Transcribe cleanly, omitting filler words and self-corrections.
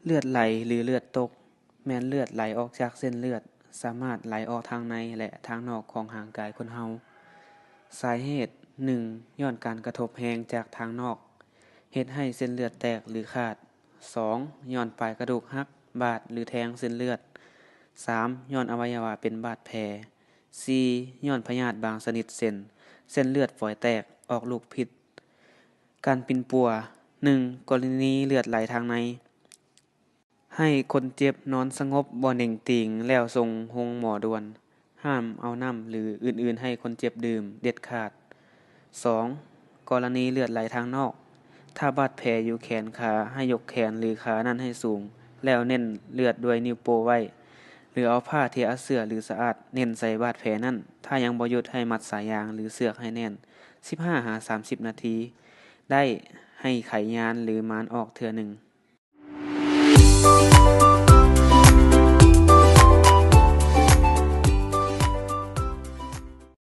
เลือดไหลหรือเลือดตกแม่นเลือดไหลออกจากเส้นเลือดสามารถไหลออกทางในและทางนอกของร่างกายคนเฮาสาเหตุ1ย้อนการกระทบแรงจากทางนอกเฮ็ดให้เส้นเลือดแตกหรือขาด2ย้อนปลายกระดูกหักบาดหรือแทงเส้นเลือด3ย้อนอวัยวะเป็นบาดแผล4ย้อนพยาธิบางชนิดเส้นเลือดฝอยแตกออกลูกพิษการปิ่นปัว1กรณีเลือดไหลทางในให้คนเจ็บนอนสงบบ่เน่งติงแล้วส่งโรงหมอด่วนห้ามเอาน้ำหรืออื่นๆให้คนเจ็บดื่มเด็ดขาด2กรณีเลือดไหลทางนอกถ้าบาดแผลอยู่แขนขาให้ยกแขนหรือขานั้นให้สูงแล้วเน้นเลือดด้วยนิ้วโป้งไว้หรือเอาผ้าที่อัดเสื้อหรือสะอาดเน้นใส่บาดแผลนั้นถ้ายังบ่หยุดให้มัดสายยางหรือเสือกให้แน่น15-30 นาทีได้ให้ไขยานหรือมานออกเทื่อหนึ่ง